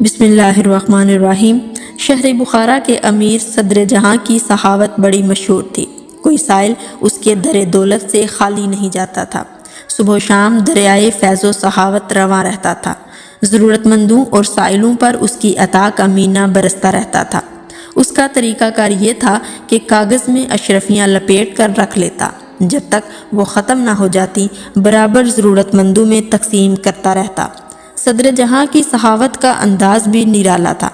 بسم اللہ الرحمن الرحیم۔ شہر بخارا کے امیر صدر جہاں کی سخاوت بڑی مشہور تھی۔ کوئی سائل اس کے در دولت سے خالی نہیں جاتا تھا۔ صبح و شام دریائے فیض و سخاوت رواں رہتا تھا۔ ضرورت مندوں اور سائلوں پر اس کی عطا کا مینہ برستا رہتا تھا۔ اس کا طریقہ کار یہ تھا کہ کاغذ میں اشرفیاں لپیٹ کر رکھ لیتا، جب تک وہ ختم نہ ہو جاتی برابر ضرورت مندوں میں تقسیم کرتا رہتا۔ صدر جہاں کی سخاوت کا انداز بھی نرالا تھا۔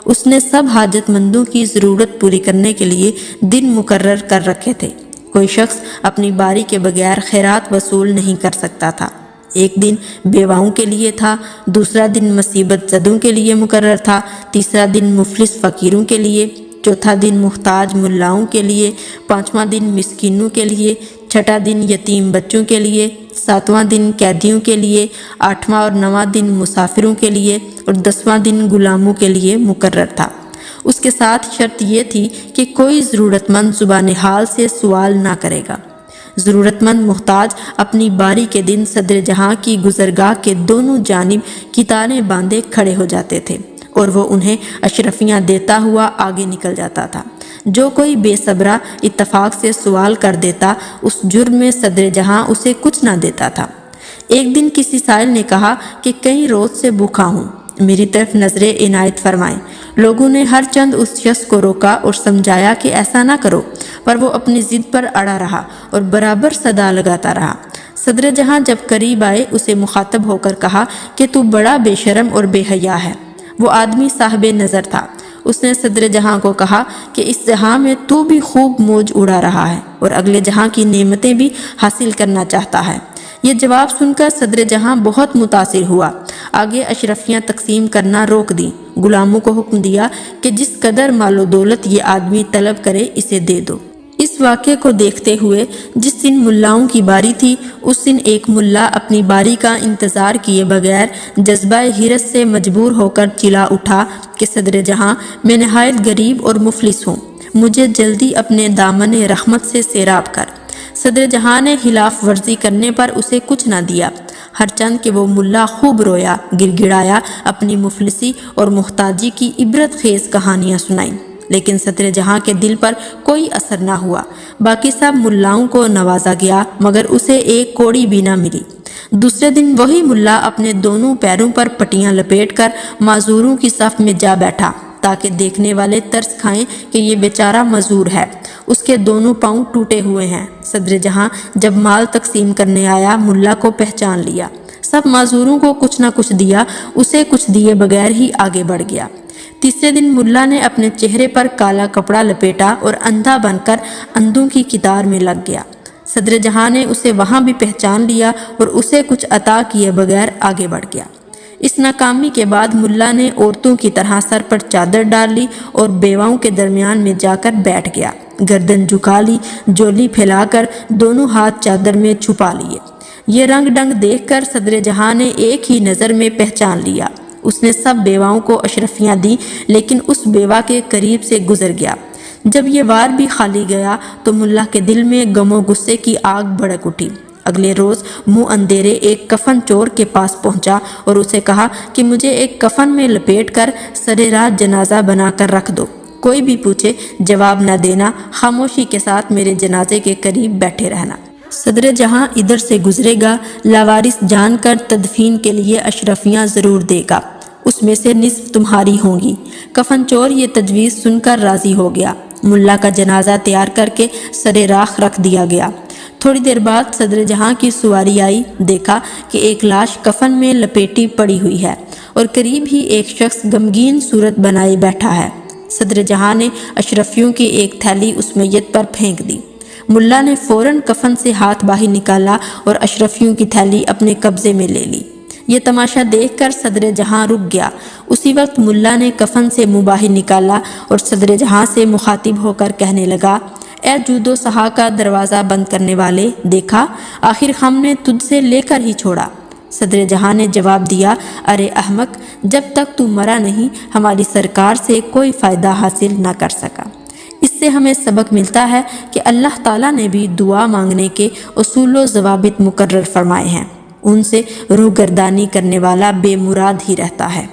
اس نے سب حاجت مندوں کی ضرورت پوری کرنے کے لیے دن مقرر کر رکھے تھے۔ کوئی شخص اپنی باری کے بغیر خیرات وصول نہیں کر سکتا تھا۔ ایک دن بیواؤں کے لیے تھا، دوسرا دن مصیبت زدوں کے لیے مقرر تھا، تیسرا دن مفلس فقیروں کے لیے، چوتھا دن محتاج ملاؤں کے لیے، پانچواں دن مسکینوں کے لیے، چھٹا دن یتیم بچوں کے لیے، ساتواں دن قیدیوں کے لیے، آٹھواں اور نواں دن مسافروں کے لیے اور 10واں دن غلاموں کے لیے مقرر تھا۔ اس کے ساتھ شرط یہ تھی کہ کوئی ضرورت مند زبان حال سے سوال نہ کرے گا۔ ضرورت مند محتاج اپنی باری کے دن صدر جہاں کی گزرگاہ کے دونوں جانب قطاریں باندھے کھڑے ہو جاتے تھے اور وہ انہیں اشرفیاں دیتا ہوا آگے نکل جاتا تھا۔ جو کوئی بے صبرا اتفاق سے سوال کر دیتا، اس جرم میں صدر جہاں اسے کچھ نہ دیتا تھا۔ ایک دن کسی سائل نے کہا کہ کئی روز سے بھوکا ہوں، میری طرف نظر عنایت فرمائیں۔ لوگوں نے ہر چند اس شخص کو روکا اور سمجھایا کہ ایسا نہ کرو، پر وہ اپنی ضد پر اڑا رہا اور برابر صدا لگاتا رہا۔ صدر جہاں جب قریب آئے، اسے مخاطب ہو کر کہا کہ تو بڑا بے شرم اور بے حیا ہے۔ وہ آدمی صاحب نظر تھا۔ اس نے صدر جہاں کو کہا کہ اس جہاں میں تو بھی خوب موج اڑا رہا ہے اور اگلے جہاں کی نعمتیں بھی حاصل کرنا چاہتا ہے۔ یہ جواب سن کر صدر جہاں بہت متاثر ہوا۔ آگے اشرفیاں تقسیم کرنا روک دی۔ غلاموں کو حکم دیا کہ جس قدر مال و دولت یہ آدمی طلب کرے اسے دے دو۔ اس واقعے کو دیکھتے ہوئے جس دن ملاؤں کی باری تھی، اس دن ایک ملا اپنی باری کا انتظار کیے بغیر جذبہ حرص سے مجبور ہو کر چلا اٹھا کہ صدر جہاں، میں نہایت غریب اور مفلس ہوں، مجھے جلدی اپنے دامن رحمت سے سیراب کر۔ صدر جہاں نے خلاف ورزی کرنے پر اسے کچھ نہ دیا، ہر چند کہ وہ ملا خوب رویا، گر گڑایا، اپنی مفلسی اور محتاجی کی عبرت خیز کہانیاں سنائیں، لیکن صدر جہاں کے دل پر کوئی اثر نہ ہوا۔ باقی سب ملاؤں کو نوازا گیا مگر اسے ایک کوڑی بھی نہ ملی۔ دوسرے دن وہی ملا اپنے دونوں پیروں پر پٹیاں لپیٹ کر معذوروں کی صف میں جا بیٹھا تاکہ دیکھنے والے ترس کھائیں کہ یہ بیچارہ معذور ہے، اس کے دونوں پاؤں ٹوٹے ہوئے ہیں۔ صدر جہاں جب مال تقسیم کرنے آیا، ملا کو پہچان لیا، سب معذوروں کو کچھ نہ کچھ دیا، اسے کچھ دیے بغیر ہی آگے بڑھ گیا۔ تیسرے دن ملا نے اپنے چہرے پر کالا کپڑا لپیٹا اور اندھا بن کر اندھوں کی قطار میں لگ گیا۔ صدر جہاں نے اسے وہاں بھی پہچان لیا اور اسے کچھ عطا کیے بغیر آگے بڑھ گیا۔ اس ناکامی کے بعد ملا نے عورتوں کی طرح سر پر چادر ڈال لی اور بیواؤں کے درمیان میں جا کر بیٹھ گیا، گردن جھکا لی، جولی پھیلا کر دونوں ہاتھ چادر میں چھپا لیے۔ یہ رنگ ڈنگ دیکھ کر صدر جہاں نے ایک ہی نظر میں پہچان لیا۔ اس نے سب بیواؤں کو اشرفیاں دی، لیکن اس بیوہ کے قریب سے گزر گیا۔ جب یہ وار بھی خالی گیا تو ملا کے دل میں غم و غصے کی آگ بھڑک اٹھی۔ اگلے روز منہ اندھیرے ایک کفن چور کے پاس پہنچا اور اسے کہا کہ مجھے ایک کفن میں لپیٹ کر سر رات جنازہ بنا کر رکھ دو، کوئی بھی پوچھے جواب نہ دینا، خاموشی کے ساتھ میرے جنازے کے قریب بیٹھے رہنا۔ صدر جہاں ادھر سے گزرے گا، لاوارث جان کر تدفین کے لیے اشرفیاں ضرور دے گا، اس میں سے نصف تمہاری ہوں گی۔ کفن چور یہ تجویز سن کر راضی ہو گیا۔ ملا کا جنازہ تیار کر کے سر راکھ رکھ دیا گیا۔ تھوڑی دیر بعد صدر جہاں کی سواری آئی، دیکھا کہ ایک لاش کفن میں لپیٹی پڑی ہوئی ہے اور قریب ہی ایک شخص غمگین صورت بنائے بیٹھا ہے۔ صدر جہاں نے اشرفیوں کی ایک تھیلی اس میت پر پھینک دی۔ ملا نے فوراً کفن سے ہاتھ باہر نکالا اور اشرفیوں کی تھیلی اپنے قبضے میں لے لی۔ یہ تماشا دیکھ کر صدر جہاں رک گیا۔ اسی وقت ملا نے کفن سے منہ باہر نکالا اور صدر جہاں سے مخاطب ہو کر کہنے لگا، اے جود و سخا کا دروازہ بند کرنے والے، دیکھا آخر ہم نے تجھ سے لے کر ہی چھوڑا۔ صدر جہاں نے جواب دیا، ارے احمق، جب تک تو مرا نہیں ہماری سرکار سے کوئی فائدہ حاصل نہ کر سکا۔ اس سے ہمیں سبق ملتا ہے کہ اللہ تعالیٰ نے بھی دعا مانگنے کے اصول و ضوابط مقرر فرمائے ہیں، ان سے روح گردانی کرنے والا بے مراد ہی رہتا ہے۔